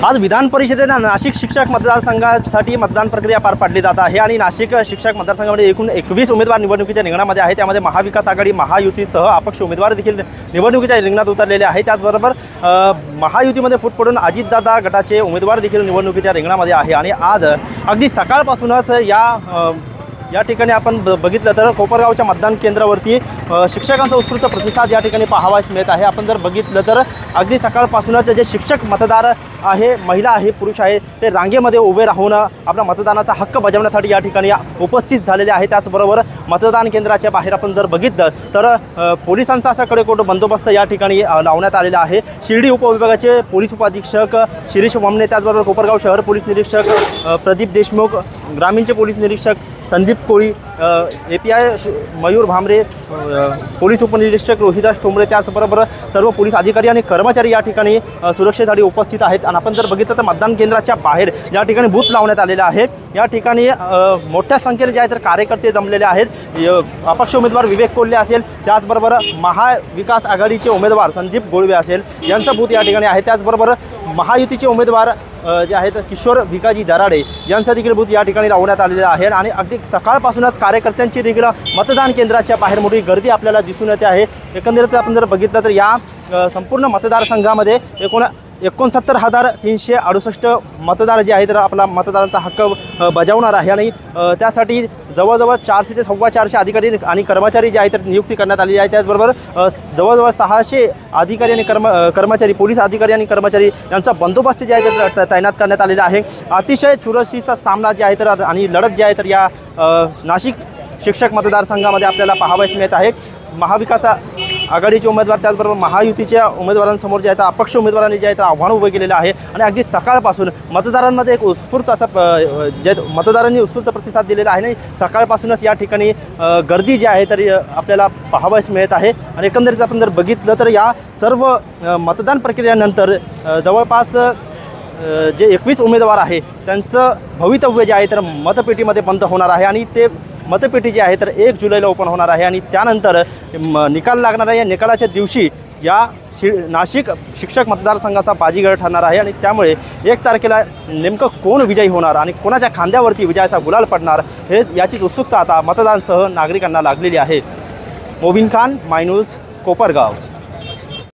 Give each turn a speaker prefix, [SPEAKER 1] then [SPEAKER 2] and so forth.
[SPEAKER 1] आज विधान परिषदेने नाशिक शिक्षक मतदारसंघासाठी मतदान प्रक्रिया पार पाडली जात आहे आणि नाशिक शिक्षक मतदारसंघामध्ये एकूण 21 उमेदवार निवडणुकीच्या रिंगणामध्ये आहेत। त्यामध्ये महाविकास आघाडी, महायुतीसह अपक्ष उमेदवार देखील निवडणुकीच्या रिंगणात उतरलेले आहेत। त्याचबरोबर महायुतीमध्ये फूट पडून अजितदादा गटाचे उमेदवार देखील निवडणुकीच्या रिंगणामध्ये आहे। आणि आज अगदी सकाळपासूनच या ठिकाणी आपण बघितलं तर कोपरगावच्या मतदान केंद्रावरती शिक्षकांचा उत्स्फूर्त प्रतिसाद या ठिकाणी पाहावयास मिळत आहे। आपण जर बघितलं तर अगदी सकाळपासूनच जे शिक्षक मतदार आहे, महिला आहे, पुरुष आहे, ते रांगेमध्ये उभे राहून आपला मतदानाचा हक्क बजावण्यासाठी या ठिकाणी उपस्थित झालेले आहे। त्याचबरोबर मतदान केंद्राच्या बाहेर आपण जर बघितलं तर पोलिसांचा असा कडेकोट बंदोबस्त या ठिकाणी लावण्यात आलेला आहे। शिर्डी उपविभागाचे पोलीस उपाधीक्षक शिरीष वामने, त्याचबरोबर कोपरगाव शहर पोलीस निरीक्षक प्रदीप देशमुख, ग्रामीणचे पोलीस निरीक्षक संदीप कोळी, API मयूर भामरे, पोलीस उपनिरीक्षक रोहिदास ठोंबरे, त्याचबरोबर सर्व पोलीस अधिकारी आणि कर्मचारी या ठिकाणी सुरक्षेसाठी उपस्थित आहेत। आणि आपण जर बघितलं तर मतदान केंद्राच्या बाहेर या ठिकाणी बूथ लावण्यात आलेले आहे। या ठिकाणी मोठ्या संख्येने जे आहे तर कार्यकर्ते जमलेले आहेत। अपक्ष उमेदवार विवेक कोल्हे असेल, त्याचबरोबर महाविकास आघाडीचे उमेदवार संदीप गोळवे असेल, यांचा बूथ या ठिकाणी आहे। त्याचबरोबर महायुतीचे उमेदवार जे आहेत किशोर भिकाजी दराडे यांचा देखील बूथ या ठिकाणी लावण्यात आलेला आहे। आणि अगदी सकाळपासूनच कार्यकर्त्यांची देखील मतदान केंद्राच्या बाहेर मोठी गर्दी आपल्याला दिसून येते आहे। एकंदरीत आपण जर बघितलं तर या संपूर्ण मतदारसंघामध्ये 69,368 मतदार जे आहेत तर आपला मतदानाचा हक्क बजावणार आहे। आणि त्यासाठी जवळजवळ 400 ते 450 अधिकारी आणि कर्मचारी जे आहेत तर नियुक्ती करण्यात आलेली आहे। त्याचबरोबर जवळजवळ 600 अधिकारी आणि कर्मचारी, पोलीस अधिकारी आणि कर्मचारी यांचा बंदोबस्त जे आहे तर तैनात करण्यात आलेला आहे। अतिशय चुरशीचा सामना जे आहे तर आणि लढत जे आहे तर या नाशिक शिक्षक मतदारसंघामध्ये आपल्याला पाहावयास मिळत आहे। महाविकास आघाडीचे उमेदवार, त्याचबरोबर महायुतीच्या उमेदवारांसमोर जे आहे तर अपक्ष उमेदवारांनी जे आहे तर आव्हान उभे केलेलं आहे। आणि अगदी सकाळपासून मतदारांमध्ये एक उत्स्फूर्त असा जे मतदारांनी उत्स्फूर्त प्रतिसाद दिलेला आहे। आणि सकाळपासूनच या ठिकाणी गर्दी जी आहे तरी आपल्याला पाहावयास मिळत आहे। आणि एकंदरीत आपण जर बघितलं तर या सर्व मतदान प्रक्रियेनंतर जवळपास जे 21 उमेदवार आहे त्यांचं भवितव्य जे आहे तर मतपेटीमध्ये बंद होणार आहे। आणि ते मतपेटी जी आहे तर 1 जुलैला ओपन होणार आहे। आणि त्यानंतर निकाल लागणार आहे। या निकालाच्या दिवशी या नाशिक शिक्षक मतदारसंघाचा बाजीगर ठरणार आहे। आणि त्यामुळे 1 तारखेला नेमकं कोण विजयी होणार आणि कोणाच्या खांद्यावरती विजयाचा गुलाल पडणार हे याचीच उत्सुकता आता मतदारांसह नागरिकांना लागलेली आहे। मोबिन खान, माय न्यूज, कोपरगाव।